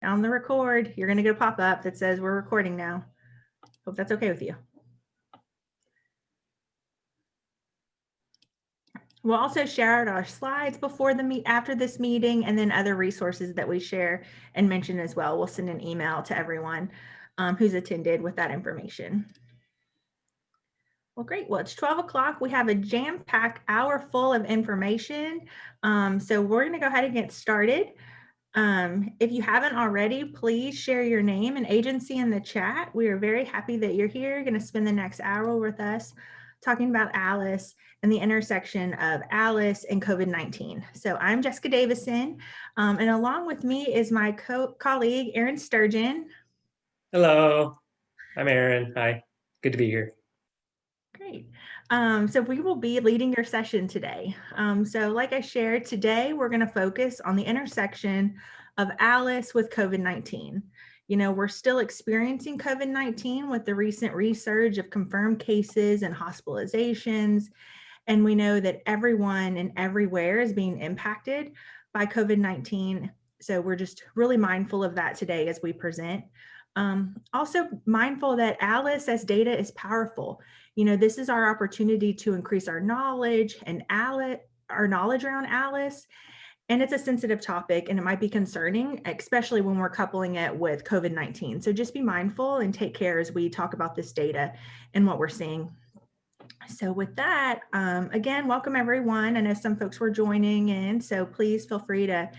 On the record, you're going to get a pop-up that says we're recording now. Hope that's okay with you. We'll also share out our slides before after this meeting, and then other resources that we share and mention as well. We'll send an email to everyone who's attended with that information. Well, great. Well, it's 12 o'clock. We have a jam-packed hour full of information. So we're going to go ahead and get started. If you haven't already, please share your name and agency in the chat. We are very happy that you're here. You're going to spend the next hour with us talking about ALICE and the intersection of ALICE and COVID-19. So I'm Jessica Davison, and along with me is my colleague, Aaron Sturgeon. Hello, I'm Aaron. Hi, good to be here. Great. So we will be leading your session today. So like I shared, today we're going to focus on the intersection of ALICE with COVID-19. You know, we're still experiencing COVID-19 with the recent resurge of confirmed cases and hospitalizations. And we know that everyone and everywhere is being impacted by COVID-19. So we're just really mindful of that today as we present. Also mindful that ALICE as data is powerful. You know, this is our opportunity to increase our knowledge and our knowledge around ALICE. And it's a sensitive topic and it might be concerning, especially when we're coupling it with COVID-19. So just be mindful and take care as we talk about this data and what we're seeing. So with that, again, welcome everyone. I know some folks were joining in, so please feel free to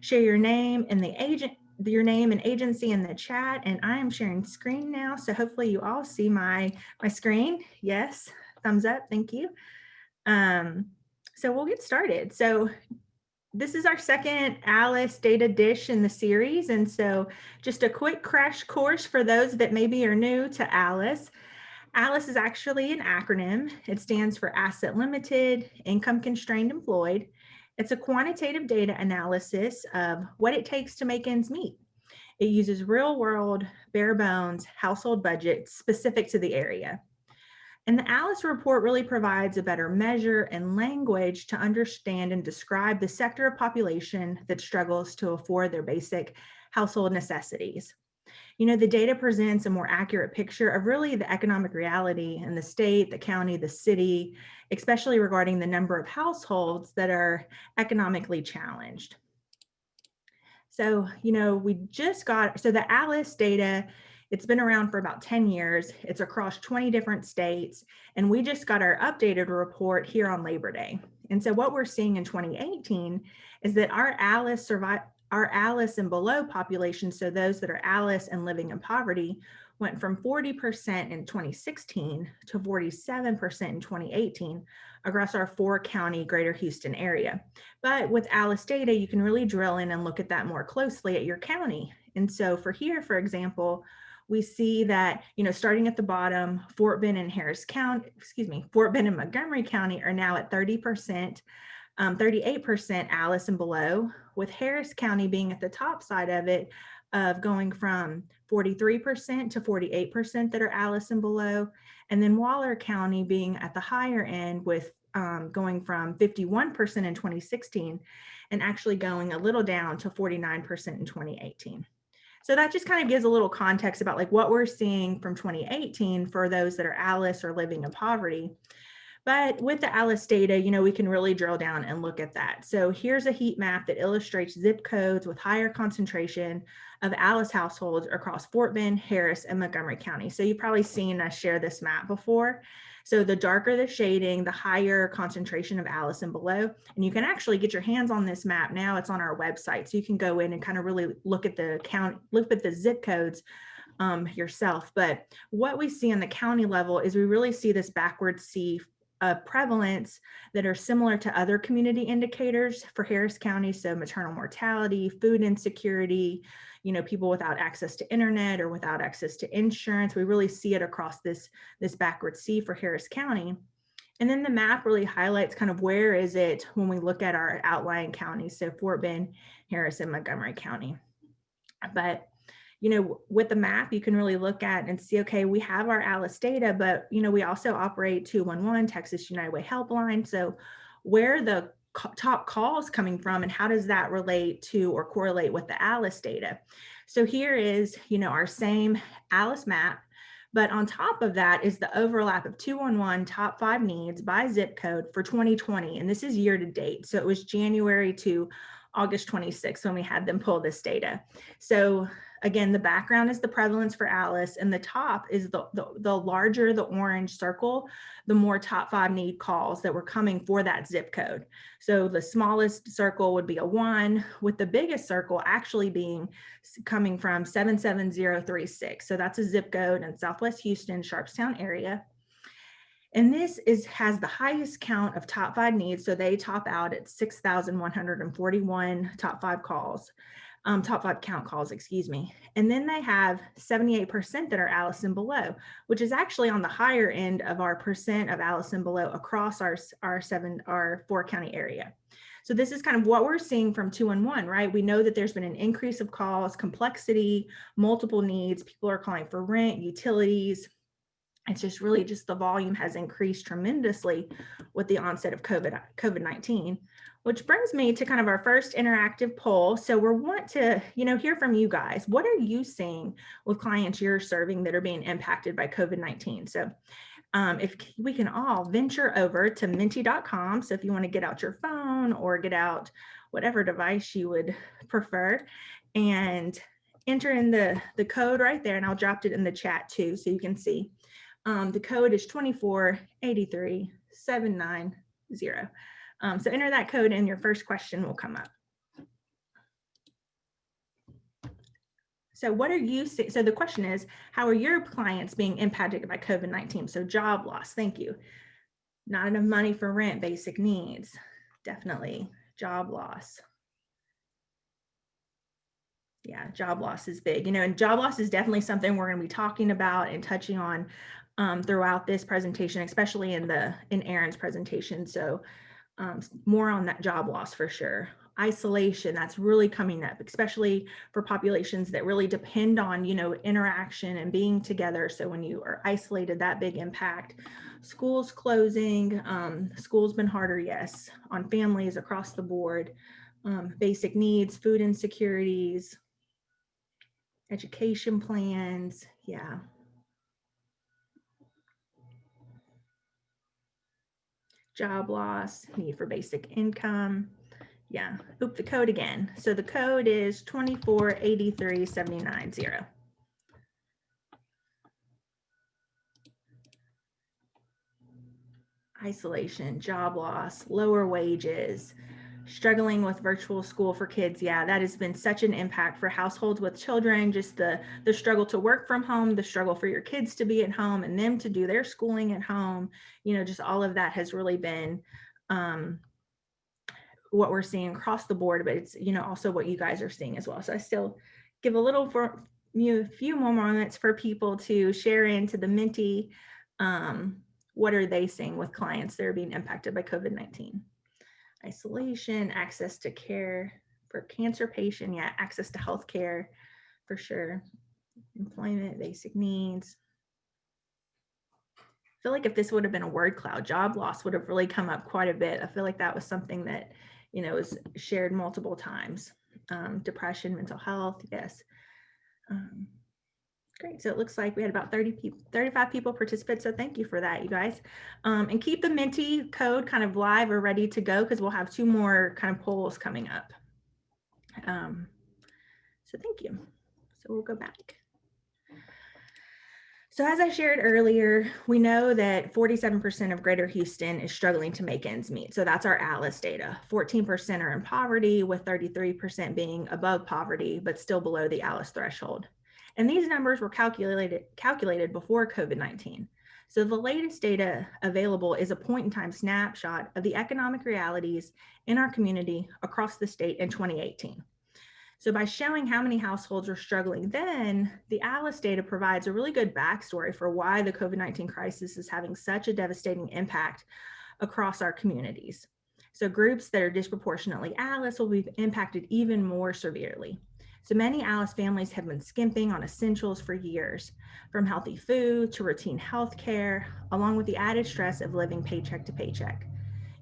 share your name and your name and agency in the chat. And I am sharing screen now, so hopefully you all see my screen. Yes, thumbs up, thank you. So we'll get started. So this is our second ALICE data dish in the series. And so just a quick crash course for those that maybe are new to ALICE. ALICE is actually an acronym. It stands for Asset Limited, Income Constrained Employed. It's a quantitative data analysis of what it takes to make ends meet. It uses real world, bare bones household budgets specific to the area. And the ALICE report really provides a better measure and language to understand and describe the sector of population that struggles to afford their basic household necessities. You know, the data presents a more accurate picture of really the economic reality in the state, the county, the city, especially regarding the number of households that are economically challenged. So, you know, so the ALICE data, it's been around for about 10 years. It's across 20 different states, and we just got our updated report here on Labor Day. And so what we're seeing in 2018 is that our ALICE and below population, so those that are ALICE and living in poverty, went from 40% in 2016 to 47% in 2018 across our 4-county Greater Houston area. But with ALICE data, you can really drill in and look at that more closely at your county. And so for here, for example, we see that, you know, starting at the bottom, Fort Bend and Montgomery County are now at 30%. 38% ALICE and below, with Harris County being at the top side of it, of going from 43% to 48% that are ALICE and below, and then Waller County being at the higher end with going from 51% in 2016 and actually going a little down to 49% in 2018. So that just kind of gives a little context about like what we're seeing from 2018 for those that are ALICE or living in poverty. But with the ALICE data, you know, we can really drill down and look at that. So here's a heat map that illustrates zip codes with higher concentration of ALICE households across Fort Bend, Harris, and Montgomery County. So you've probably seen us share this map before. So the darker the shading, the higher concentration of ALICE and below. And you can actually get your hands on this map now. It's on our website. So you can go in and kind of really look at the zip codes yourself. But what we see on the county level is we really see this backwards C prevalence that are similar to other community indicators for Harris County. So maternal mortality, food insecurity, you know, people without access to internet or without access to insurance. We really see it across this backward C for Harris County. And then the map really highlights kind of where is it when we look at our outlying counties. So Fort Bend, Harris, and Montgomery County. But you know, with the map, you can really look at and see, okay, we have our ALICE data, but, you know, we also operate 211 Texas United Way Helpline. So where the top calls coming from, and how does that relate to or correlate with the ALICE data? So here is, our same ALICE map, but on top of that is the overlap of 211 top 5 needs by zip code for 2020. And this is year to date. So it was January to August 26th when we had them pull this data. So again, the background is the prevalence for ALICE, and the top is the larger the orange circle, the more top 5 need calls that were coming for that zip code. So the smallest circle would be a 1, with the biggest circle actually being coming from 77036. So that's a zip code in Southwest Houston, Sharpstown area. And this has the highest count of top 5 needs. So they top out at 6,141 top 5 calls. Top 5 count calls, excuse me. And then they have 78% that are ALICE and below, which is actually on the higher end of our percent of ALICE and below across our 4-county area. So this is kind of what we're seeing from 211, right? We know that there's been an increase of calls, complexity, multiple needs. People are calling for rent, utilities. It's just really just the volume has increased tremendously with the onset of COVID-19. Which brings me to kind of our first interactive poll. So we want to, hear from you guys. What are you seeing with clients you're serving that are being impacted by COVID-19? So if we can all venture over to menti.com. So if you want to get out your phone or get out whatever device you would prefer and enter in the code right there, and I'll drop it in the chat too so you can see. The code is 2483790. So enter that code and your first question will come up. So what are you seeing? So the question is, how are your clients being impacted by COVID-19? So job loss, thank you. Not enough money for rent, basic needs, definitely. Job loss. Yeah, job loss is big, and job loss is definitely something we're going to be talking about and touching on throughout this presentation, especially in Aaron's presentation. So more on that job loss for sure. Isolation, that's really coming up, especially for populations that really depend on, interaction and being together. So when you are isolated, that big impact. Schools closing, school's been harder, yes, on families across the board. Basic needs, food insecurities, education plans, yeah. Job loss, need for basic income. Yeah, oop, the code again. So the code is 2483790. Isolation, job loss, lower wages, struggling with virtual school for kids. Yeah, that has been such an impact for households with children, just the struggle to work from home, the struggle for your kids to be at home and them to do their schooling at home. Just all of that has really been what we're seeing across the board, but it's, also what you guys are seeing as well. So I still give a little for a few more moments for people to share into the Menti. What are they seeing with clients that are being impacted by COVID-19? Isolation, access to care for cancer patient, yeah, access to health care for sure. Employment, basic needs. I feel like if this would have been a word cloud, job loss would have really come up quite a bit. I feel like that was something that, was shared multiple times. Depression, mental health, yes. Great, so it looks like we had about 35 people participate, so thank you for that, you guys. And keep the Menti code kind of live or ready to go because we'll have 2 more kind of polls coming up. So thank you. So we'll go back. So as I shared earlier, we know that 47% of Greater Houston is struggling to make ends meet. So that's our ALICE data. 14% are in poverty, with 33% being above poverty, but still below the ALICE threshold. And these numbers were calculated before COVID-19. So the latest data available is a point-in-time snapshot of the economic realities in our community across the state in 2018. So by showing how many households are struggling then, the ALICE data provides a really good backstory for why the COVID-19 crisis is having such a devastating impact across our communities. So groups that are disproportionately ALICE will be impacted even more severely. So many ALICE families have been skimping on essentials for years, from healthy food to routine health care, along with the added stress of living paycheck to paycheck.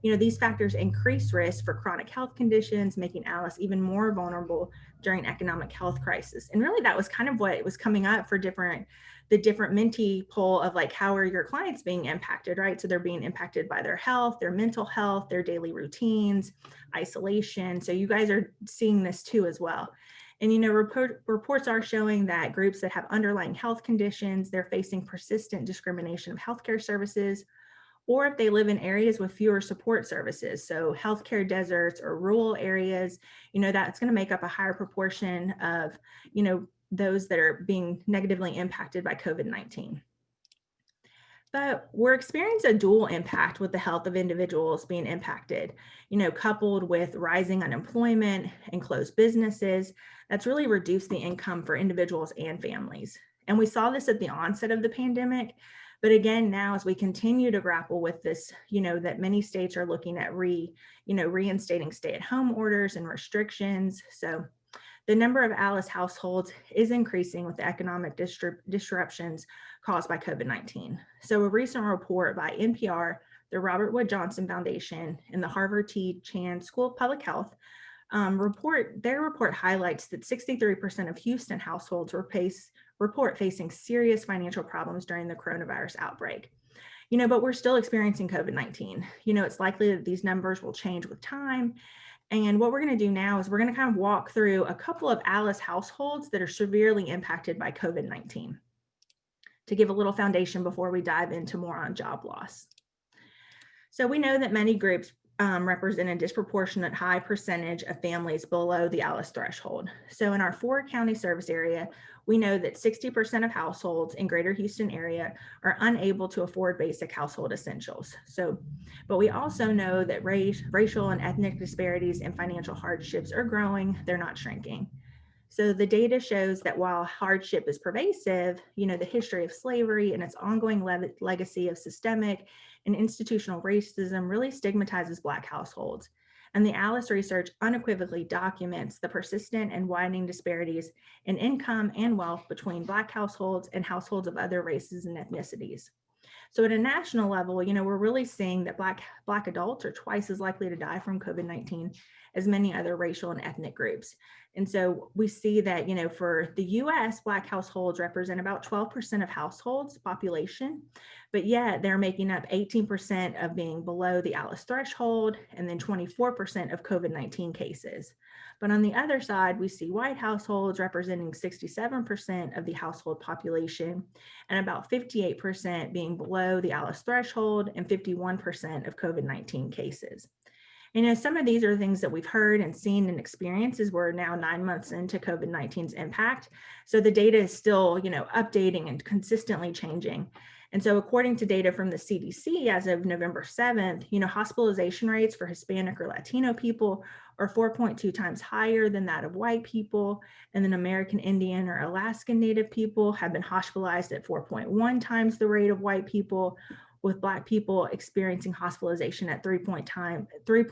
these factors increase risk for chronic health conditions, making Alice even more vulnerable during economic health crisis. And really that was kind of what was coming up for the different Menti poll of like, how are your clients being impacted, right? So they're being impacted by their health, their mental health, their daily routines, isolation. So you guys are seeing this too as well. And reports are showing that groups that have underlying health conditions, they're facing persistent discrimination of healthcare services, or if they live in areas with fewer support services, so healthcare deserts or rural areas, that's going to make up a higher proportion of, those that are being negatively impacted by COVID-19. But we're experiencing a dual impact with the health of individuals being impacted, coupled with rising unemployment and closed businesses. That's really reduced the income for individuals and families. And we saw this at the onset of the pandemic. But again, now as we continue to grapple with this, that many states are looking at reinstating stay-at-home orders and restrictions. So the number of Alice households is increasing with the economic disruptions caused by COVID-19. So a recent report by NPR, the Robert Wood Johnson Foundation, and the Harvard T. Chan School of Public Health their report highlights that 63% of Houston households report facing serious financial problems during the coronavirus outbreak. But we're still experiencing COVID-19. It's likely that these numbers will change with time. And what we're going to do now is we're going to kind of walk through a couple of Alice households that are severely impacted by COVID-19 to give a little foundation before we dive into more on job loss. So we know that many groups represent a disproportionate high percentage of families below the Alice threshold. So in our 4-county service area, we know that 60% of households in greater Houston area are unable to afford basic household essentials. But we also know that racial and ethnic disparities and financial hardships are growing, they're not shrinking. So the data shows that while hardship is pervasive, the history of slavery and its ongoing legacy of systemic and institutional racism really stigmatizes Black households. And the Alice research unequivocally documents the persistent and widening disparities in income and wealth between Black households and households of other races and ethnicities. So at a national level, we're really seeing that Black adults are twice as likely to die from COVID-19 as many other racial and ethnic groups. And so we see that, for the US, Black households represent about 12% of households population, but yet they're making up 18% of being below the Alice threshold and then 24% of COVID-19 cases. But on the other side, we see white households representing 67% of the household population and about 58% being below the Alice threshold and 51% of COVID-19 cases. Some of these are things that we've heard and seen and experienced as we're now 9 months into COVID-19's impact. So the data is still, updating and consistently changing. And so according to data from the CDC as of November 7th, hospitalization rates for Hispanic or Latino people are 4.2 times higher than that of white people. And then American Indian or Alaskan Native people have been hospitalized at 4.1 times the rate of white people, with Black people experiencing hospitalization at 3.9 times. We're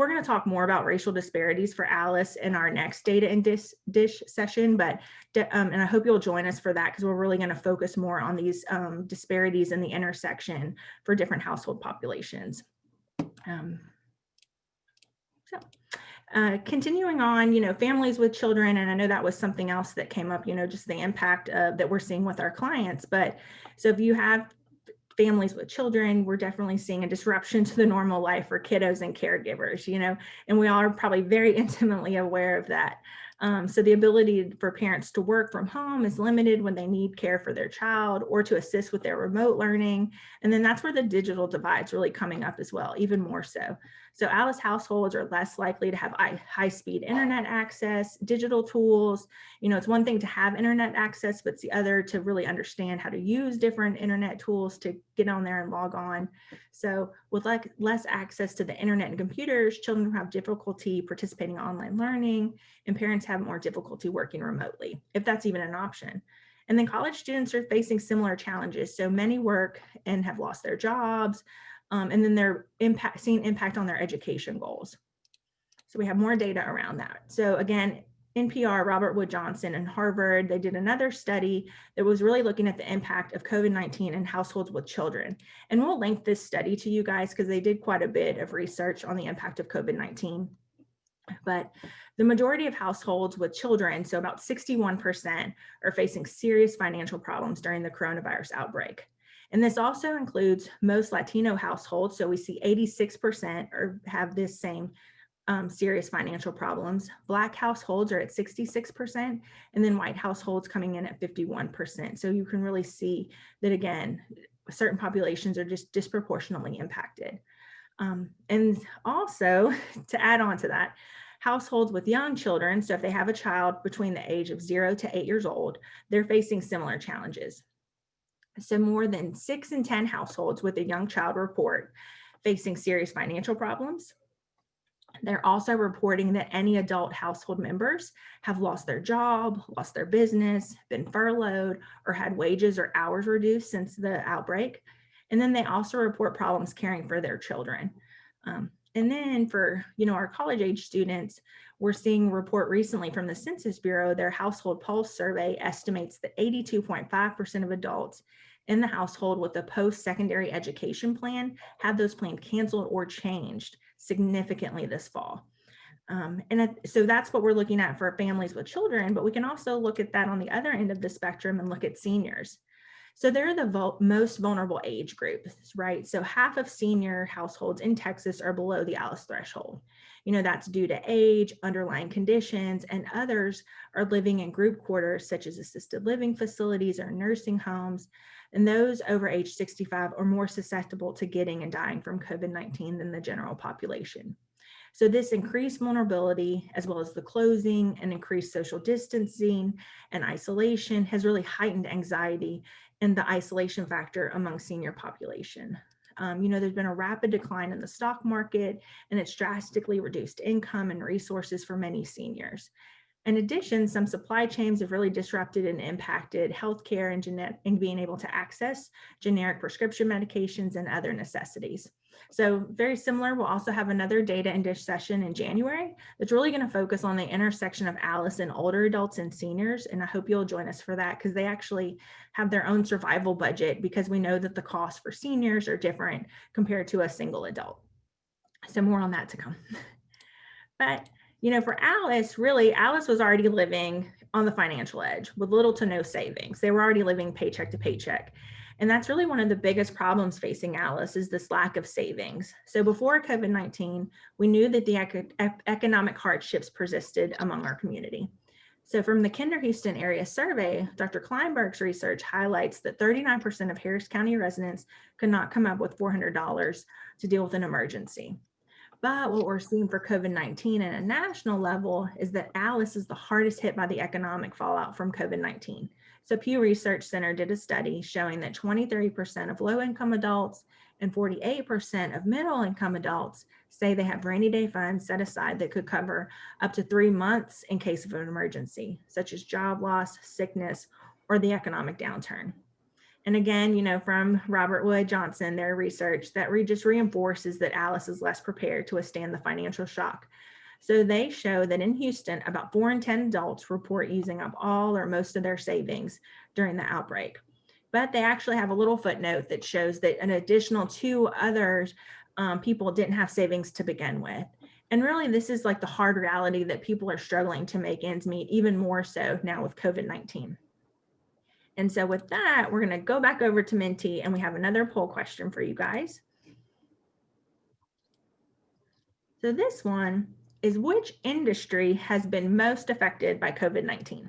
going to talk more about racial disparities for Alice in our next data and dish session, and I hope you'll join us for that because we're really going to focus more on these disparities in the intersection for different household populations. Continuing on, families with children, and I know that was something else that came up, just the impact that we're seeing with our clients. But so if you have families with children, we're definitely seeing a disruption to the normal life for kiddos and caregivers, and we all are probably very intimately aware of that. So the ability for parents to work from home is limited when they need care for their child or to assist with their remote learning. And then that's where the digital divide's really coming up as well, even more so. So Alice households are less likely to have high-speed internet access, digital tools. It's one thing to have internet access, but it's the other to really understand how to use different internet tools to get on there and log on. So with less access to the internet and computers, children have difficulty participating in online learning, and parents have more difficulty working remotely, if that's even an option. And then college students are facing similar challenges. So many work and have lost their jobs, and then they're seeing impact on their education goals. So we have more data around that. So again, NPR, Robert Wood Johnson, and Harvard, they did another study that was really looking at the impact of COVID-19 in households with children. And we'll link this study to you guys because they did quite a bit of research on the impact of COVID-19. But the majority of households with children, so about 61%, are facing serious financial problems during the coronavirus outbreak. And this also includes most Latino households. So we see 86% have this same serious financial problems. Black households are at 66%, and then white households coming in at 51%. So you can really see that, again, certain populations are just disproportionately impacted. And also, to add on to that, households with young children, so if they have a child between the age of 0 to 8 years old, they're facing similar challenges. So more than 6 in 10 households with a young child report facing serious financial problems. They're also reporting that any adult household members have lost their job, lost their business, been furloughed, or had wages or hours reduced since the outbreak. And then they also report problems caring for their children. And then for our college age students, we're seeing a report recently from the Census Bureau. Their household pulse survey estimates that 82.5% of adults in the household with a post-secondary education plan have those plans canceled or changed significantly this fall. So that's what we're looking at for families with children, but we can also look at that on the other end of the spectrum and look at seniors. So they're the most vulnerable age groups, right? So half of senior households in Texas are below the ALICE threshold. That's due to age, underlying conditions, and others are living in group quarters such as assisted living facilities or nursing homes. And those over age 65 are more susceptible to getting and dying from COVID-19 than the general population. So this increased vulnerability, as well as the closing and increased social distancing and isolation, has really heightened anxiety and the isolation factor among senior population. There's been a rapid decline in the stock market, and it's drastically reduced income and resources for many seniors. In addition, some supply chains have really disrupted and impacted healthcare and being able to access generic prescription medications and other necessities. So very similar, we'll also have another data and dish session in January that's really going to focus on the intersection of ALICE and older adults and seniors. And I hope you'll join us for that because they actually have their own survival budget because we know that the costs for seniors are different compared to a single adult. So more on that to come. But for ALICE, really, ALICE was already living on the financial edge with little to no savings. They were already living paycheck to paycheck. And that's really one of the biggest problems facing ALICE is this lack of savings. So before COVID-19, we knew that the economic hardships persisted among our community. So from the Kinder Houston area survey, Dr. Kleinberg's research highlights that 39% of Harris County residents could not come up with $400 to deal with an emergency. But what we're seeing for COVID-19 at a national level is that ALICE is the hardest hit by the economic fallout from COVID-19. So Pew Research Center did a study showing that 23% of low-income adults and 48% of middle-income adults say they have rainy day funds set aside that could cover up to 3 months in case of an emergency, such as job loss, sickness, or the economic downturn. And again, from Robert Wood Johnson, their research that just reinforces that ALICE is less prepared to withstand the financial shock. So they show that in Houston, about 4 in 10 adults report using up all or most of their savings during the outbreak. But they actually have a little footnote that shows that an additional 2 others people didn't have savings to begin with. And really, this is like the hard reality that people are struggling to make ends meet, even more so now with COVID-19. And so with that, we're going to go back over to Minty and we have another poll question for you guys. So this one is, which industry has been most affected by COVID-19?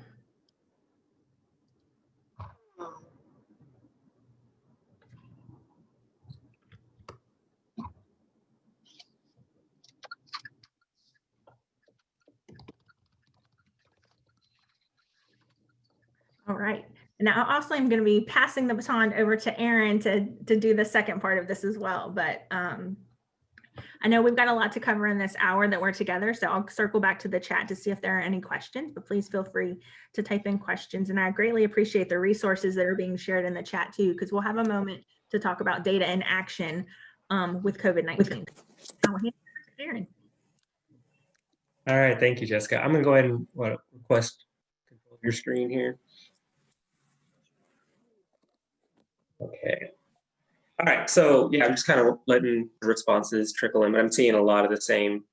All right. Now, also, I'm going to be passing the baton over to Erin to do the second part of this as well. But I know we've got a lot to cover in this hour that we're together, so I'll circle back to the chat to see if there are any questions, but please feel free to type in questions. And I greatly appreciate the resources that are being shared in the chat too, because we'll have a moment to talk about data and action with COVID-19. Erin. All right, thank you, Jessica. I'm gonna go ahead and request control of your screen here. Okay. All right, so yeah, I'm just kind of letting the responses trickle in. I'm seeing a lot of the same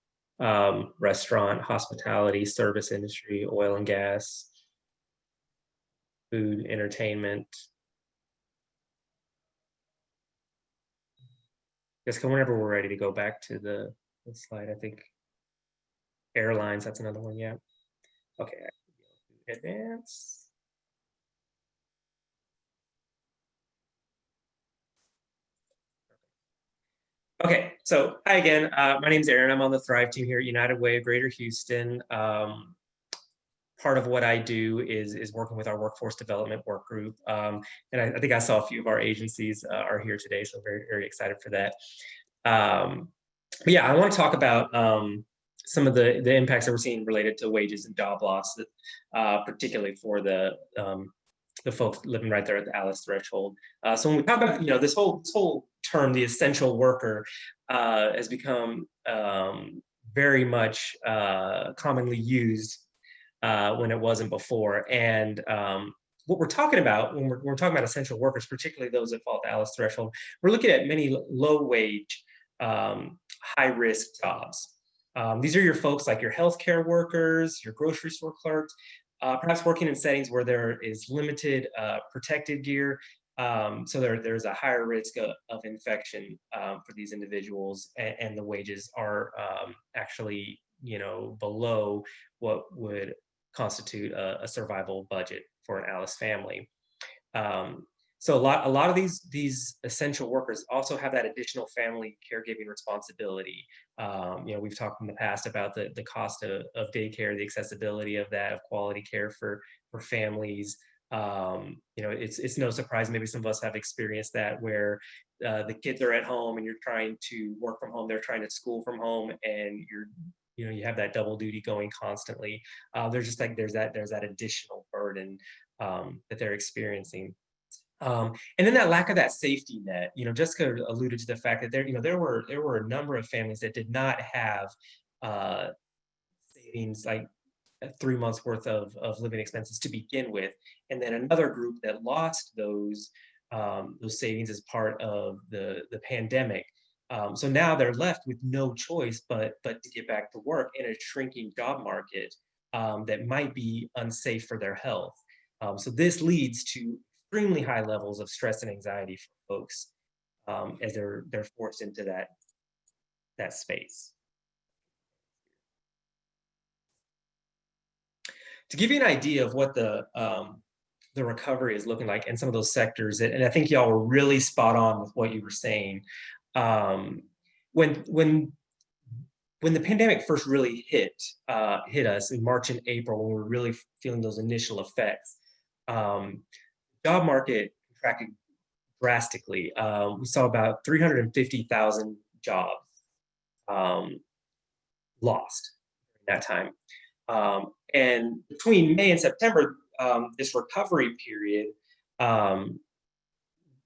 restaurant, hospitality, service industry, oil and gas, food, entertainment. Jessica, whenever we're ready to go back to the slide, I think airlines, that's another one, yeah. Okay, advance. Okay, so hi again. My name's Aaron. I'm on the Thrive team here at United Way of Greater Houston. Part of what I do is working with our workforce development work group. And I think I saw a few of our agencies are here today, so very, very excited for that. But yeah, I want to talk about some of the impacts that we're seeing related to wages and job loss, particularly for the folks living right there at the ALICE threshold. So when we talk about, this whole term, the essential worker, has become very much commonly used when it wasn't before. And what we're talking about when we're talking about essential workers, particularly those that fall at the ALICE threshold, we're looking at many low wage, high risk jobs. These are your folks like your healthcare workers, your grocery store clerks, perhaps working in settings where there is limited protective gear. So there's a higher risk of infection for these individuals, and the wages are actually, below what would constitute a survival budget for an Alice family. Um, so a lot of these essential workers also have that additional family caregiving responsibility. We've talked in the past about the cost of daycare, the accessibility of that, of quality care for families. It's no surprise. Maybe some of us have experienced that where the kids are at home and you're trying to work from home, they're trying to school from home, and you have that double duty going constantly. There's that additional burden that they're experiencing. And then that lack of that safety net, Jessica alluded to the fact that there were a number of families that did not have uh, savings, like 3 months worth of living expenses to begin with, and then another group that lost those savings as part of the pandemic. So now they're left with no choice but to get back to work in a shrinking job market that might be unsafe for their health. So this leads to extremely high levels of stress and anxiety for folks as they're forced into that space. To give you an idea of what the recovery is looking like in some of those sectors, and I think y'all were really spot on with what you were saying. Um, when the pandemic first really hit us in March and April, when we were really feeling those initial effects, um, job market contracted drastically. We saw about 350,000 jobs um, lost during that time. And between May and September, this recovery period, um,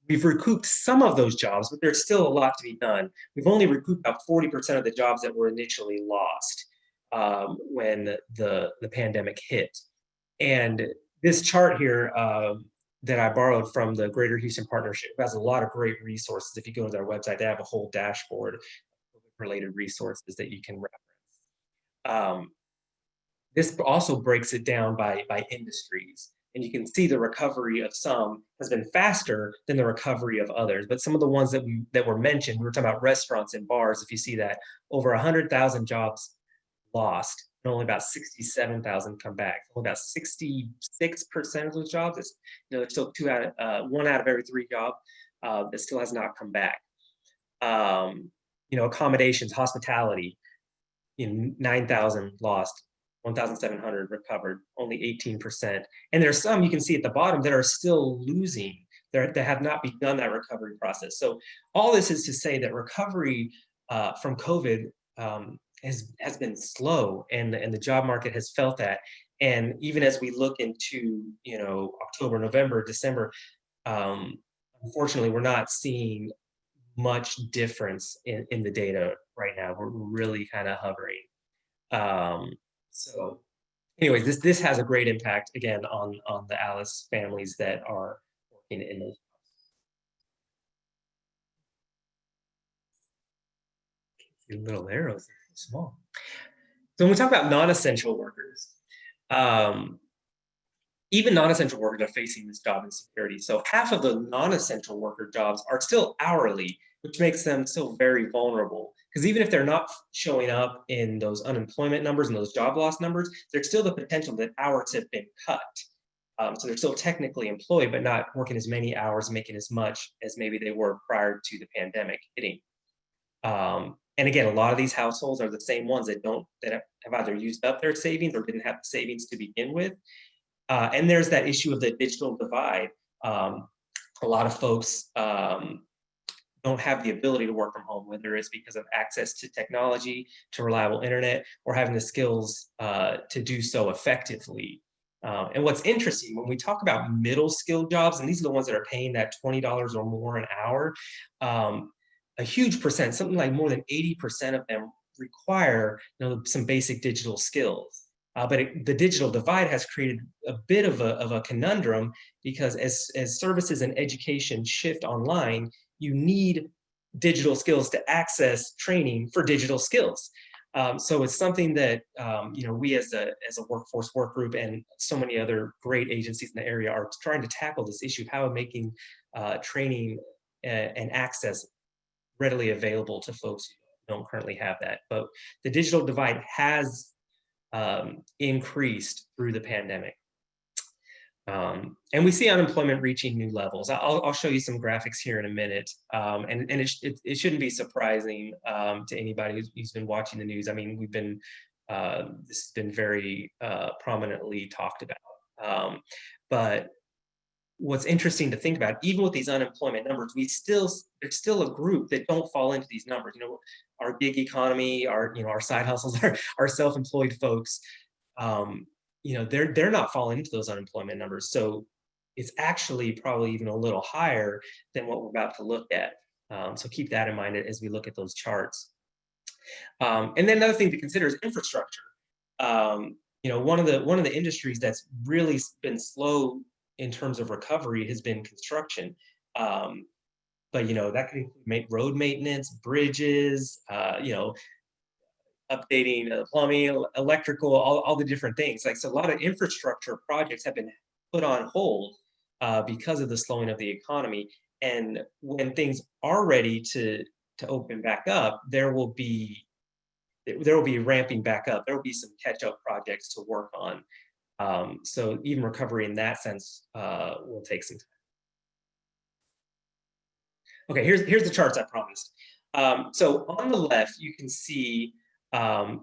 we've recouped some of those jobs, but there's still a lot to be done. We've only recouped about 40% of the jobs that were initially lost when the pandemic hit. And this chart here that I borrowed from the Greater Houston Partnership has a lot of great resources. If you go to their website, they have a whole dashboard of related resources that you can reference. This also breaks it down by industries. And you can see the recovery of some has been faster than the recovery of others. But some of the ones that were mentioned, we were talking about restaurants and bars. If you see that, over 100,000 jobs lost, and only about 67,000 come back. Only about 66% of those jobs, there's still one out of every three jobs that still has not come back. Accommodations, hospitality, 9,000 lost, 1,700 recovered, only 18%. And there's some you can see at the bottom that are still losing, that have not begun that recovery process. So all this is to say that recovery from COVID has been slow, and the job market has felt that. And even as we look into October, November, December, unfortunately, we're not seeing much difference in the data right now. We're really kind of hovering. So anyways, this has a great impact again on the Alice families that are working in those little arrows. They're so small. So when we talk about non-essential workers, um, even non-essential workers are facing this job insecurity. So half of the non-essential worker jobs are still hourly, which makes them still very vulnerable. Because even if they're not showing up in those unemployment numbers and those job loss numbers, there's still the potential that hours have been cut. So they're still technically employed, but not working as many hours, making as much as maybe they were prior to the pandemic hitting. And again, a lot of these households are the same ones that have either used up their savings or didn't have the savings to begin with. And there's that issue of the digital divide. A lot of folks don't have the ability to work from home, whether it's because of access to technology, to reliable internet, or having the skills to do so effectively. And what's interesting, when we talk about middle skill jobs, and these are the ones that are paying that $20 or more an hour, a huge percent, something like more than 80% of them require some basic digital skills. The digital divide has created a bit of a conundrum because as services and education shift online, you need digital skills to access training for digital skills. So it's something that we as a workforce work group and so many other great agencies in the area are trying to tackle this issue of how making training and access readily available to folks who don't currently have that. But the digital divide has increased through the pandemic. And we see unemployment reaching new levels. I'll show you some graphics here in a minute. And it shouldn't be surprising to anybody who's been watching the news. I mean, this has been very prominently talked about. But what's interesting to think about, even with these unemployment numbers, there's still a group that don't fall into these numbers. Our gig economy, our side hustles, our self-employed folks, they're not falling into those unemployment numbers. So it's actually probably even a little higher than what we're about to look at. So keep that in mind as we look at those charts. And then another thing to consider is infrastructure. One of the industries that's really been slow in terms of recovery has been construction. But that can make road maintenance, bridges, updating plumbing, electrical, all the different things. So a lot of infrastructure projects have been put on hold because of the slowing of the economy. And when things are ready to open back up, there will be ramping back up. There will be some catch-up projects to work on. So even recovery in that sense will take some time. Okay, here's the charts I promised. So on the left, you can see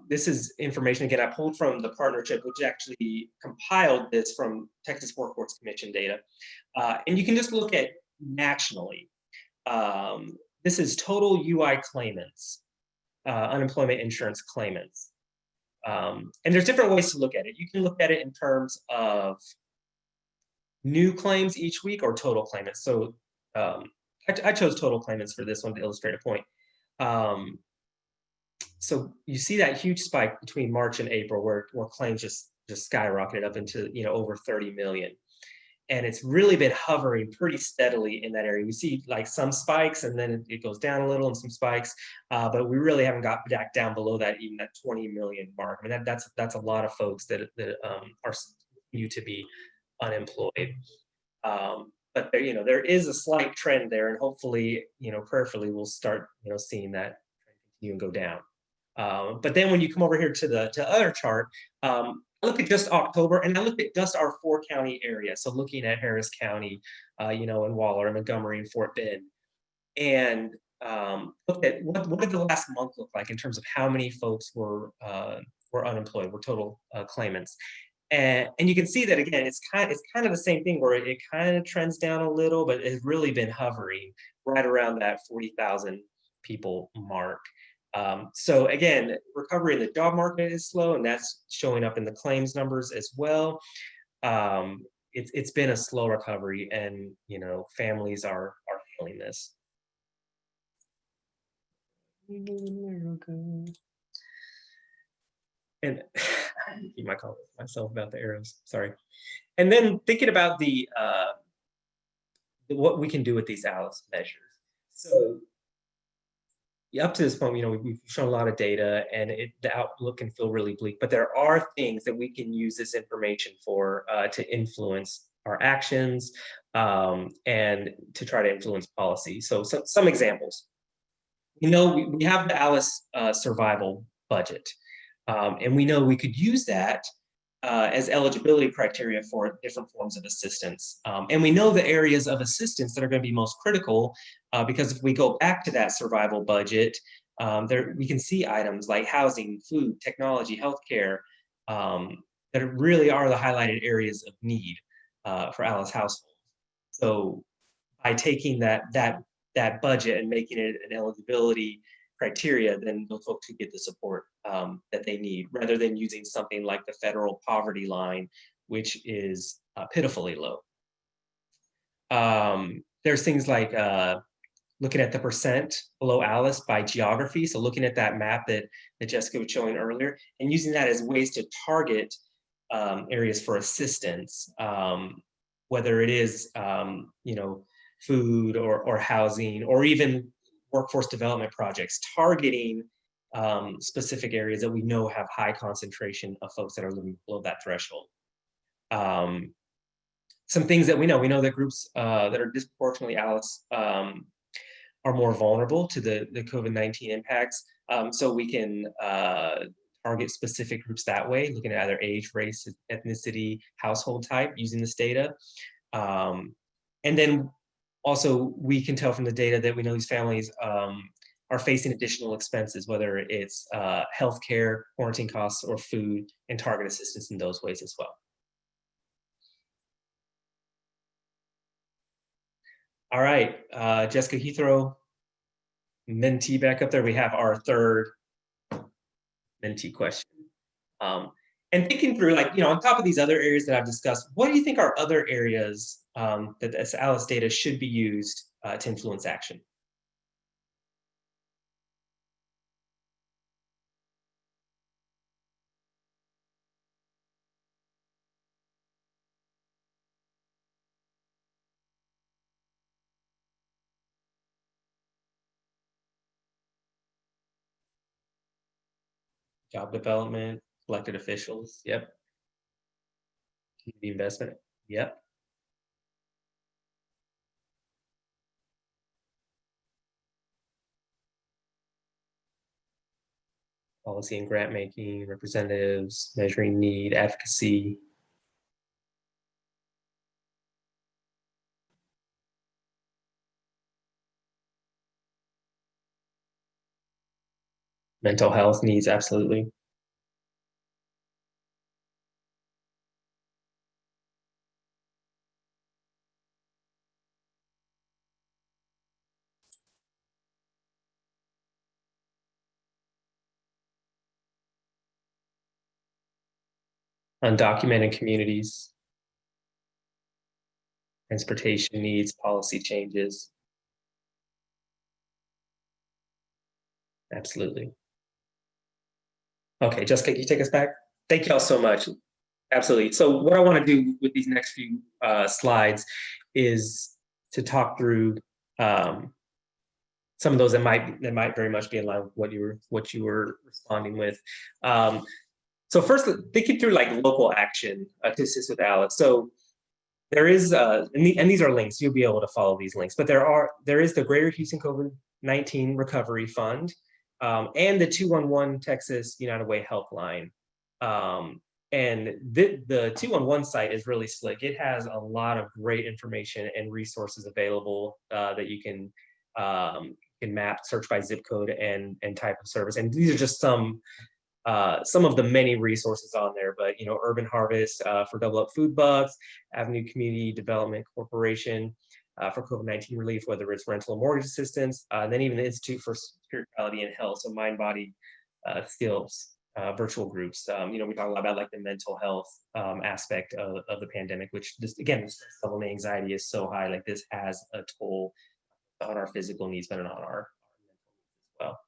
this is information, again, I pulled from the partnership, which actually compiled this from Texas Workforce Commission data. And you can just look at nationally. This is total UI claimants, unemployment insurance claimants. And there's different ways to look at it. You can look at it in terms of new claims each week or total claimants. So I chose total claimants for this one to illustrate a point. So you see that huge spike between March and April where claims just skyrocketed up into over 30 million. And it's really been hovering pretty steadily in that area. We see like some spikes and then it goes down a little and some spikes, but we really haven't got back down below that, even that 20 million mark. I mean, that's a lot of folks that are continue to be unemployed. But there is a slight trend there, and hopefully, prayerfully, we'll start, seeing that continue and go down. But then when you come over here to the other chart, I look at just October, and I look at just our 4-county area. So looking at Harris County, and Waller, and Montgomery, and Fort Bend, and look at what did the last month look like in terms of how many folks were unemployed, were total claimants. And you can see that again, it's kind of the same thing where it kind of trends down a little, but it's really been hovering right around that 40,000 people mark. So again, recovery in the job market is slow, and that's showing up in the claims numbers as well. It's been a slow recovery, and families are feeling this. and keep myself about the arrows. Sorry. And then thinking about the what we can do with these ALICE measures. So up to this point, we've shown a lot of data, and the outlook can feel really bleak. But there are things that we can use this information for to influence our actions and to try to influence policy. So some examples. We have the ALICE survival budget, and we know we could use that as eligibility criteria for different forms of assistance. And we know the areas of assistance that are going to be most critical because if we go back to that survival budget, there we can see items like housing, food, technology, healthcare that really are the highlighted areas of need for ALICE households. So by taking that budget and making it an eligibility criteria, then those folks who get the support that they need, rather than using something like the federal poverty line, which is pitifully low. There's things like looking at the percent below ALICE by geography. So looking at that map that Jessica was showing earlier, and using that as ways to target areas for assistance, whether it is food or housing, or even workforce development projects, targeting specific areas that we know have high concentration of folks that are living below that threshold. Some things that we know that groups that are disproportionately ALICE are more vulnerable to the COVID-19 impacts. So we can target specific groups that way, looking at either age, race, ethnicity, household type, using this data. And then also, we can tell from the data that we know these families are facing additional expenses, whether it's healthcare, quarantine costs, or food, and target assistance in those ways as well. All right, Jessica, can you throw mentee back up there? We have our third mentee question. And thinking through, on top of these other areas that I've discussed, what do you think are other areas that this ALICE data should be used to influence action? Job development, elected officials, yep. Community investment, yep. Policy and grant making, representatives, measuring need, advocacy. Mental health needs, absolutely. Undocumented communities, transportation needs, policy changes. Absolutely. Okay, Jessica, can you take us back? Thank y'all so much. Absolutely. So what I want to do with these next few slides is to talk through some of those that might very much be in line with what you were responding with. So first, thinking through local action to assist with ALICE. So there is, and these are links. You'll be able to follow these links. But there is the Greater Houston COVID-19 Recovery Fund and the 211 Texas United Way Helpline. And the 211 site is really slick. It has a lot of great information and resources available that you can map, search by zip code and type of service. And these are just some of the many resources on there, but Urban Harvest for Double Up Food Bucks, Avenue Community Development Corporation for COVID-19 relief, whether it's rental or mortgage assistance, and then even the Institute for Spirituality and Health, so mind, body, skills, virtual groups. We talk a lot about the mental health aspect of the pandemic, which just, again, the stress level and anxiety is so high. This has a toll on our physical needs, but on our mental needs as well.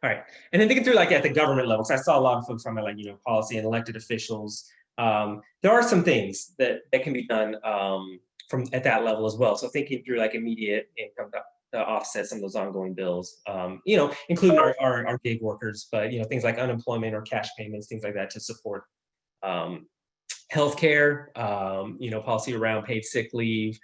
All right. And then thinking through like at the government level, because I saw a lot of folks from like, policy and elected officials. There are some things that can be done from at that level as well. So thinking through like immediate income to offset some of those ongoing bills, including our gig workers, but things like unemployment or cash payments, things like that to support um, healthcare, policy around paid sick leave,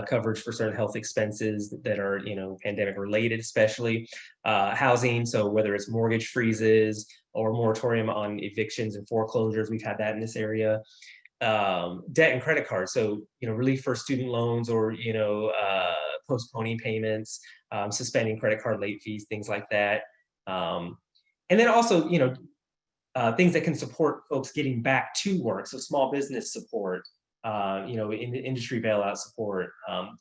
coverage for certain health expenses that are, pandemic related, especially housing. So whether it's mortgage freezes or moratorium on evictions and foreclosures, we've had that in this area. Debt and credit cards. So, relief for student loans or, postponing payments, suspending credit card late fees, things like that. And then also, things that can support folks getting back to work. So small business support, in industry bailout support,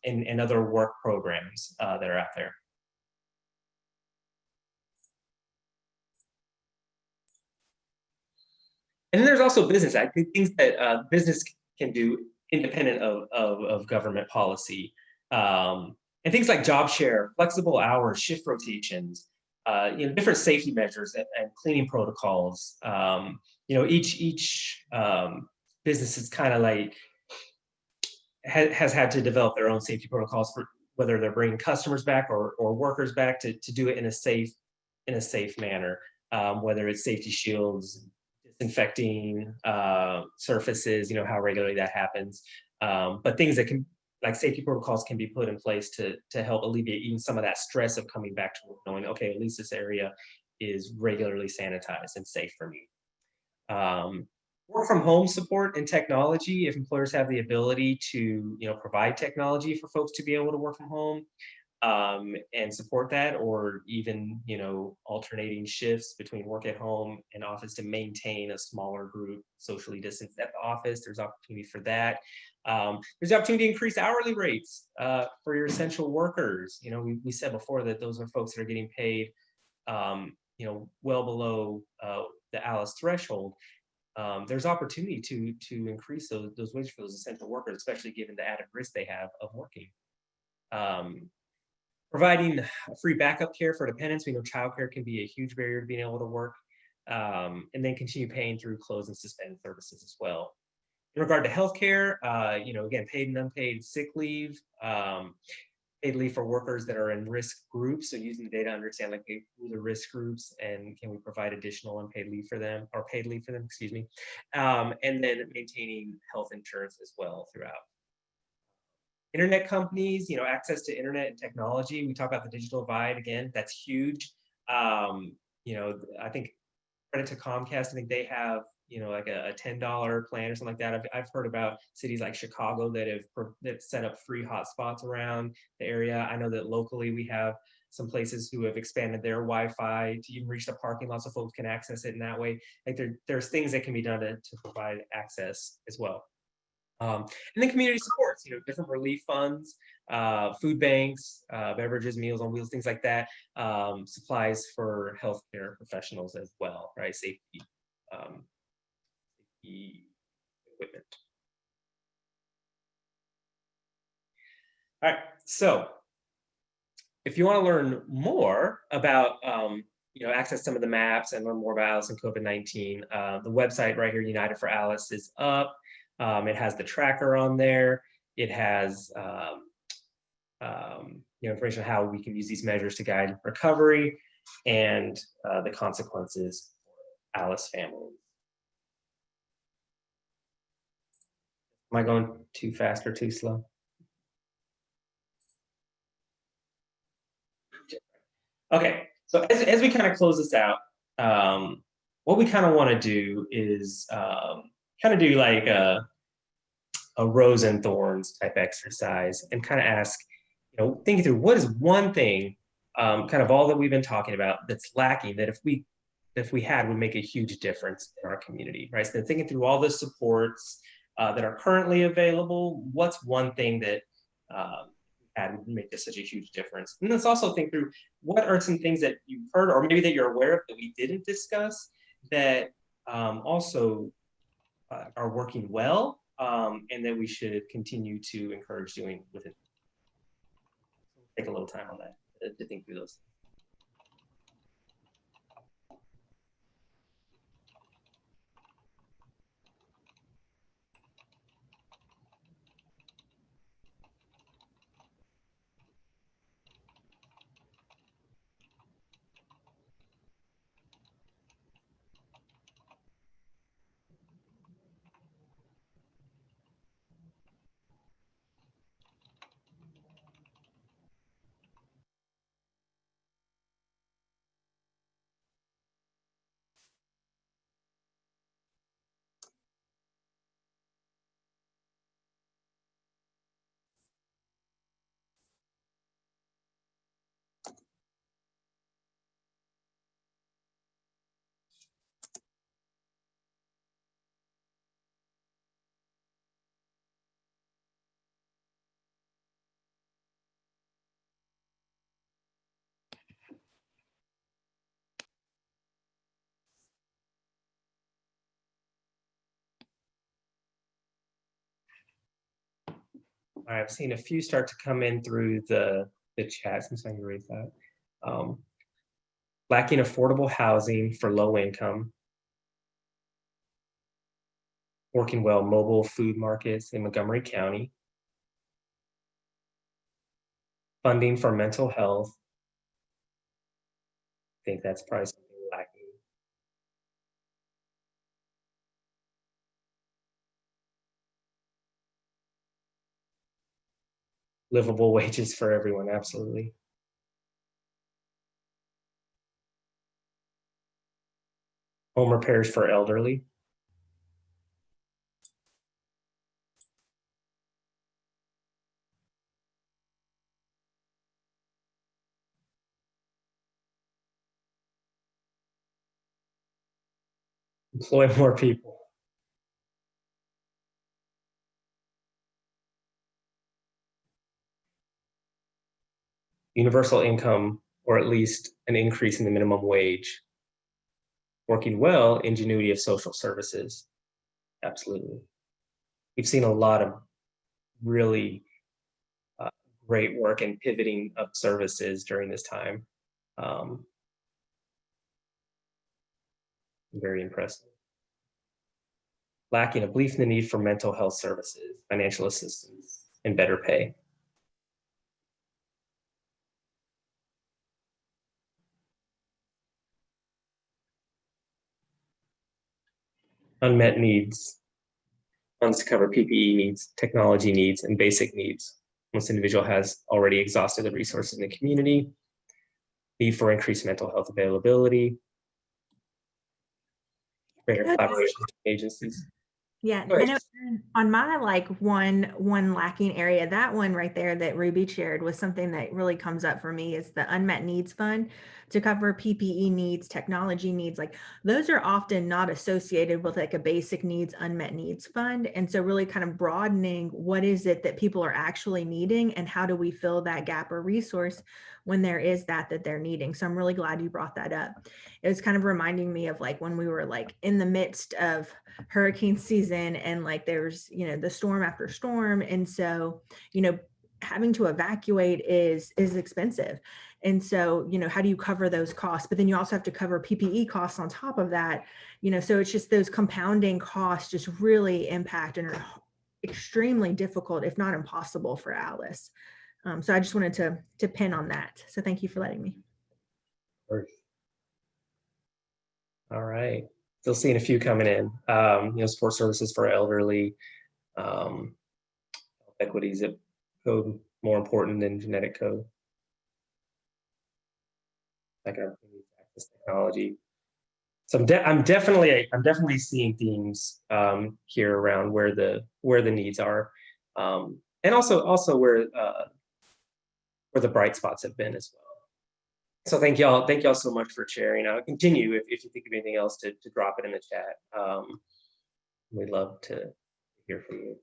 and other work programs that are out there. And then there's also business things that business can do independent of government policy. And things like job share, flexible hours, shift rotations, different safety measures and cleaning protocols. Each business is kind of like has had to develop their own safety protocols for whether they're bringing customers back or workers back to do it in a safe manner. Whether it's safety shields, disinfecting surfaces, how regularly that happens. But things that can, like safety protocols can be put in place to help alleviate even some of that stress of coming back to work, knowing, okay, at least this area is regularly sanitized and safe for me. Work from home support and technology, if employers have the ability to, provide technology for folks to be able to work from home, and support that, or even, alternating shifts between work at home and office to maintain a smaller group socially distanced at the office. There's opportunity for that. There's the opportunity to increase hourly rates for your essential workers. We said before that those are folks that are getting paid, well below the ALICE threshold. There's opportunity to increase those wages for those essential workers, especially given the added risk they have of working. Providing free backup care for dependents. We know childcare can be a huge barrier to being able to work, and then continue paying through closed and suspended services as well. In regard to healthcare, again, paid and unpaid sick leave, paid leave for workers that are in risk groups. So using the data to understand like who the risk groups and can we provide additional unpaid leave for them or paid leave for them, excuse me. And then maintaining health insurance as well throughout. Internet companies, access to internet and technology. We talk about the digital divide again, that's huge. I think credit to Comcast, I think they have, like a $10 plan or something like that. I've heard about cities like Chicago that set up free hotspots around the area. I know that locally we have some places who have expanded their Wi-Fi to even reach the parking lot so folks can access it in that way. Like there's things that can be done to provide access as well. And then community supports, different relief funds, food banks, beverages, Meals on Wheels, things like that, supplies for healthcare professionals as well, right? Safety equipment. All right, so if you want to learn more about access some of the maps and learn more about ALICE and COVID-19, the website right here, United for ALICE, is up. It has the tracker on there. It has information on how we can use these measures to guide recovery and the consequences for ALICE families. Am I going too fast or too slow? Okay, so as we kind of close this out, what we kind of want to do is kind of do like a rose and thorns type exercise and kind of ask, thinking through what is one thing, kind of all that we've been talking about that's lacking that if we had would make a huge difference in our community, right? So thinking through all the supports that are currently available, what's one thing that would make this such a huge difference? And let's also think through what are some things that you've heard or maybe that you're aware of that we didn't discuss that also are working well, and that we should continue to encourage doing with it. Take a little time on that to think through those. I've seen a few start to come in through the chat since I raised that. Lacking affordable housing for low income. Working well mobile food markets in Montgomery County. Funding for mental health. I think that's probably something lacking. Livable wages for everyone, absolutely. Home repairs for elderly. Employ more people. Universal income, or at least an increase in the minimum wage. Working well, ingenuity of social services. Absolutely. We've seen a lot of really great work in pivoting of services during this time. Very impressive. Lacking a belief in the need for mental health services, financial assistance, and better pay. Unmet needs. Funds to cover PPE needs, technology needs, and basic needs. Once the individual has already exhausted the resources in the community. Need for increased mental health availability. Greater collaboration between agencies. Yeah, I know on my like one lacking area, that one right there that Ruby shared was something that really comes up for me is the unmet needs fund to cover PPE needs, technology needs. Like those are often not associated with like a basic needs, unmet needs fund. And so really kind of broadening what is it that people are actually needing and how do we fill that gap or resource when there is that they're needing. So I'm really glad you brought that up. It was kind of reminding me of like when we were like in the midst of hurricane season and like there's, you know, the storm after storm. And so, you know, having to evacuate is expensive. And so, you know, how do you cover those costs? But then you also have to cover PPE costs on top of that, you know, so it's just those compounding costs just really impact and are extremely difficult, if not impossible for Alice. So I just wanted to pin on that. So thank you for letting me. All right. Still seeing a few coming in. You know, support services for elderly, equities of code more important than genetic code. Like access technology. So I'm definitely seeing themes here around where the needs are, and also where the bright spots have been as well. So thank y'all so much for sharing. I'll continue if you think of anything else to drop it in the chat. We'd love to hear from you.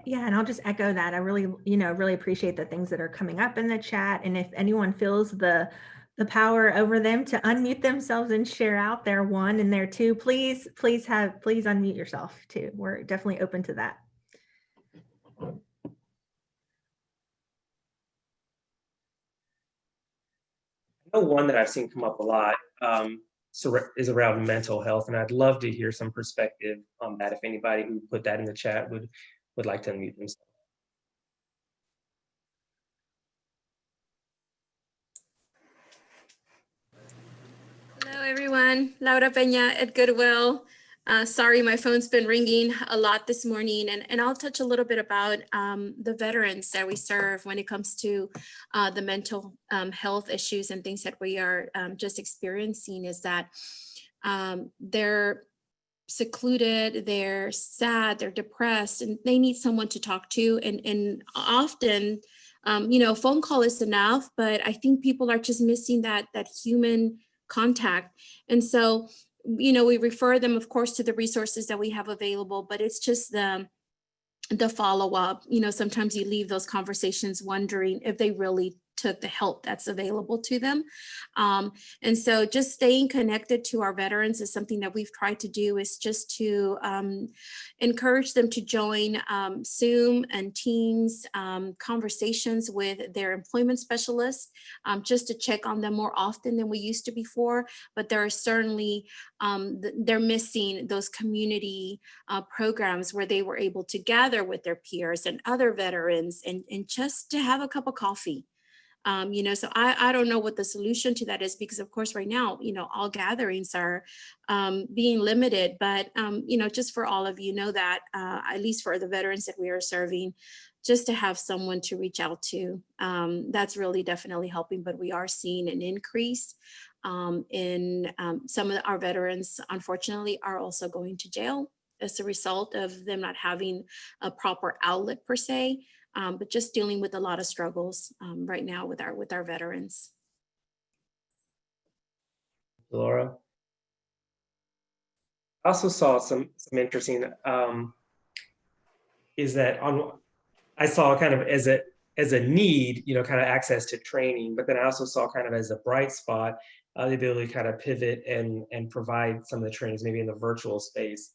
Yeah, and I'll just echo that. I really, you know, really appreciate the things that are coming up in the chat. And if anyone feels the power over them to unmute themselves and share out their one and their two, please unmute yourself too. We're definitely open to that. I know one that I've seen come up a lot is around mental health, and I'd love to hear some perspective on that. If anybody who put that in the chat would like to unmute themselves. Hello, everyone. Laura Peña at Goodwill. Sorry, my phone's been ringing a lot this morning, and I'll touch a little bit about the veterans that we serve when it comes to the mental health issues and things that we are just experiencing is that they're secluded, they're sad, they're depressed, and they need someone to talk to. And often, you know, a phone call is enough, but I think people are just missing that human contact. And so, you know, we refer them, of course, to the resources that we have available, but it's just the follow-up. You know, sometimes you leave those conversations wondering if they really to the help that's available to them. And so just staying connected to our veterans is something that we've tried to do, is just to encourage them to join Zoom and Teams conversations with their employment specialists, just to check on them more often than we used to before. But there are certainly, they're missing those community programs where they were able to gather with their peers and other veterans and just to have a cup of coffee. So I don't know what the solution to that is, because of course right now, all gatherings are being limited, but just for all of you know that, at least for the veterans that we are serving, just to have someone to reach out to, that's really definitely helping. But we are seeing an increase in some of our veterans, unfortunately, are also going to jail as a result of them not having a proper outlet per se. But just dealing with a lot of struggles right now with our veterans. Laura, I also saw some interesting is that I saw kind of as a need, kind of access to training, but then I also saw kind of as a bright spot the ability to kind of pivot and provide some of the trainings maybe in the virtual space.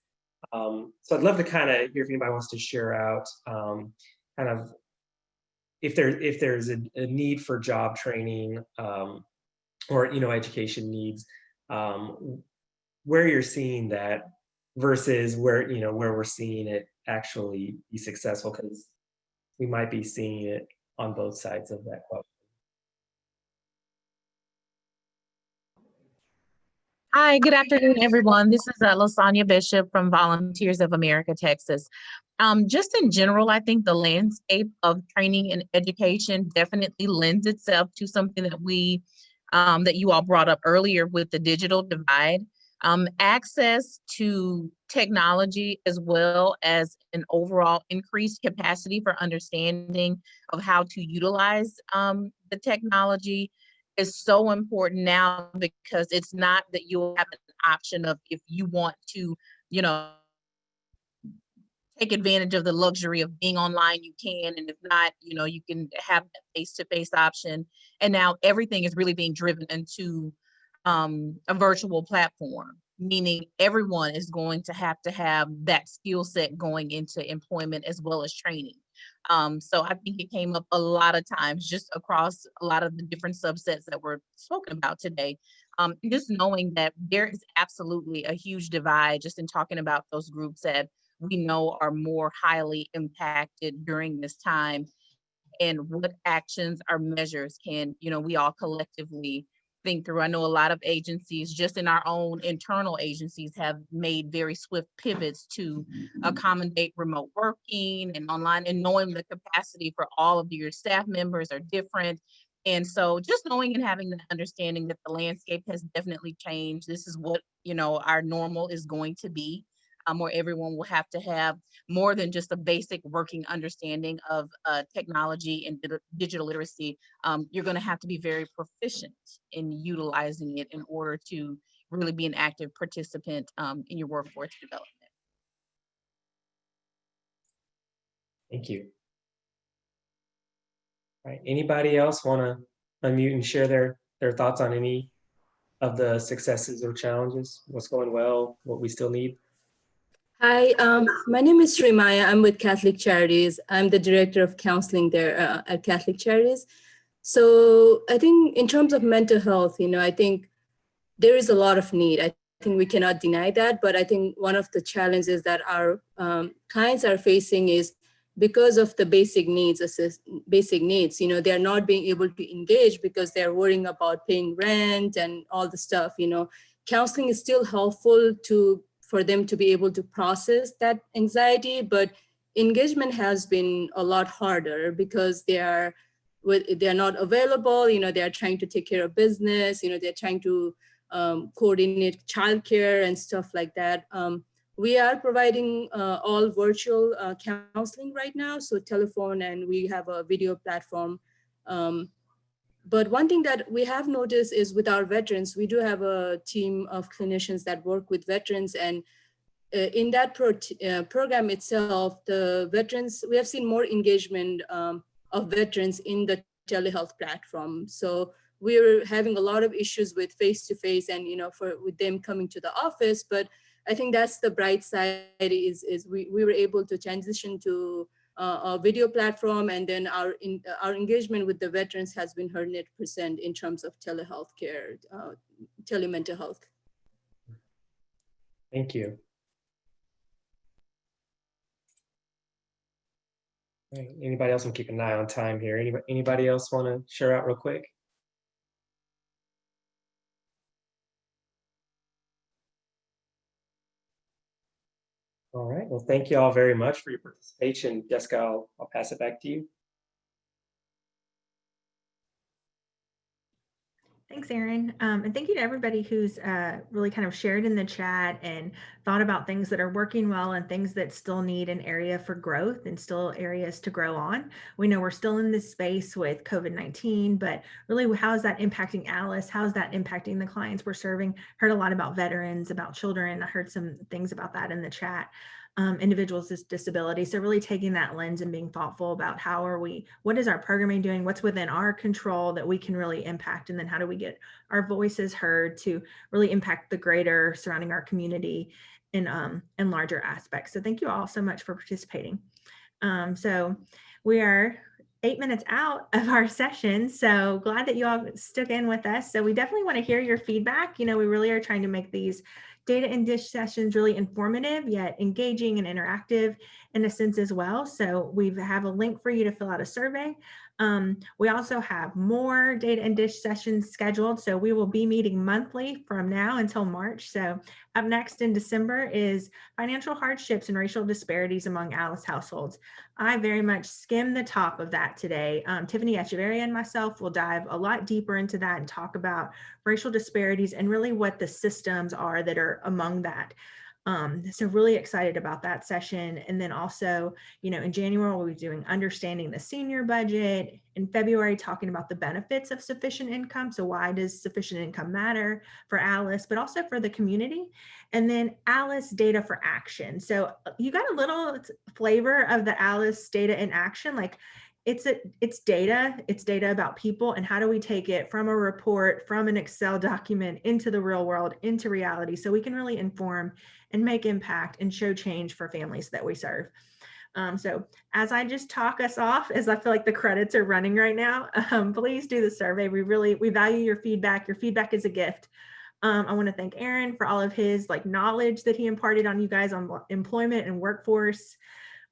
So I'd love to kind of hear if anybody wants to share out kind of if there's a need for job training or education needs, where you're seeing that versus where we're seeing it actually be successful, because we might be seeing it on both sides of that question. Hi, good afternoon, everyone. This is Lasagna Bishop from Volunteers of America, Texas. Just in general, I think the landscape of training and education definitely lends itself to something that that you all brought up earlier with the digital divide. Access to technology, as well as an overall increased capacity for understanding of how to utilize the technology, is so important now, because it's not that you'll have an option of, if you want to, take advantage of the luxury of being online, you can, and if not, you can have that face-to-face option. And now everything is really being driven into a virtual platform, meaning everyone is going to have that skill set going into employment as well as training. So I think it came up a lot of times just across a lot of the different subsets that were spoken about today. Just knowing that there is absolutely a huge divide just in talking about those groups that we know are more highly impacted during this time, and what actions or measures can, we all collectively think through. I know a lot of agencies, just in our own internal agencies, have made very swift pivots to accommodate remote working and online, and knowing the capacity for all of your staff members are different. And so just knowing and having the understanding that the landscape has definitely changed. This is what, our normal is going to be, where everyone will have to have more than just a basic working understanding of technology and digital literacy. You're going to have to be very proficient in utilizing it in order to really be an active participant in your workforce development. Thank you. All right, anybody else want to unmute and share their thoughts on any of the successes or challenges? What's going well, what we still need? Hi, my name is Srimaya. I'm with Catholic Charities. I'm the director of counseling there at Catholic Charities. So I think in terms of mental health, I think there is a lot of need. I think we cannot deny that, but I think one of the challenges that our clients are facing is because of the basic needs, they're not being able to engage because they're worrying about paying rent and all the stuff. Counseling is still helpful for them to be able to process that anxiety, but engagement has been a lot harder because they're not available. They're trying to take care of business. They're trying to coordinate childcare and stuff like that. We are providing all virtual counseling right now, so telephone, and we have a video platform. But one thing that we have noticed is with our veterans, we do have a team of clinicians that work with veterans, and in that program itself, the veterans, we have seen more engagement of veterans in the telehealth platform. So we were having a lot of issues with face-to-face and, with them coming to the office. But I think that's the bright side is we were able to transition to a video platform, and then our engagement with the veterans has been 100% in terms of telehealth care, telemental health. Thank you. All right. Anybody else? I'm keeping an eye on time here. Anybody else want to share out real quick? All right. Well, thank you all very much for your participation. Jessica, I'll pass it back to you. Thanks, Erin. And thank you to everybody who's really kind of shared in the chat and thought about things that are working well and things that still need an area for growth and still areas to grow on. We know we're still in this space with COVID-19, but really how is that impacting Alice? How is that impacting the clients we're serving? Heard a lot about veterans, about children. I heard some things about that in the chat. Individuals with disabilities. So really taking that lens and being thoughtful about what is our programming doing, what's within our control that we can really impact, and then how do we get our voices heard to really impact the greater surrounding our community in larger aspects. So thank you all so much for participating. So we are 8 minutes out of our session. So glad that you all stuck in with us. So we definitely want to hear your feedback. We really are trying to make these data and dish sessions really informative, yet engaging and interactive in a sense as well. So we have a link for you to fill out a survey. We also have more data and dish sessions scheduled. So we will be meeting monthly from now until March. So up next in December is financial hardships and racial disparities among Alice households. I very much skimmed the top of that today. Tiffany Echeverria and myself will dive a lot deeper into that and talk about racial disparities and really what the systems are that are among that. So really excited about that session. And then also, in January, we'll be doing understanding the senior budget. In February, talking about the benefits of sufficient income. So why does sufficient income matter for Alice, but also for the community? And then Alice data for action. So you got a little flavor of the Alice data in action. Like it's data about people, and how do we take it from a report, from an Excel document into the real world, into reality, so we can really inform and make impact and show change for families that we serve. So as I just talk us off, as I feel like the credits are running right now, please do the survey. We value your feedback. Your feedback is a gift. I want to thank Aaron for all of his knowledge that he imparted on you guys on employment and workforce,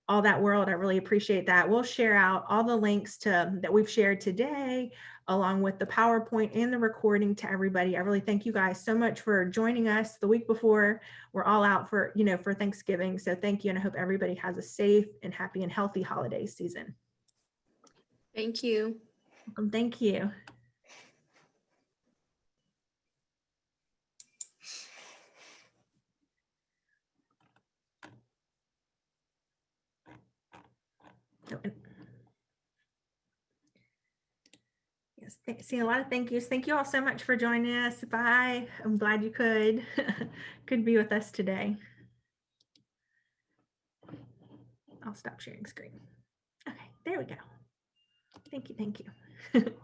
all that world. I really appreciate that. We'll share out all the links that we've shared today, along with the PowerPoint and the recording to everybody. I really thank you guys so much for joining us the week before we're all out for Thanksgiving. So thank you, and I hope everybody has a safe and happy and healthy holiday season. Thank you. Welcome. Thank you. Yes, see a lot of thank yous. Thank you all so much for joining us. Bye. I'm glad you could be with us today. I'll stop sharing screen. Okay, there we go. Thank you.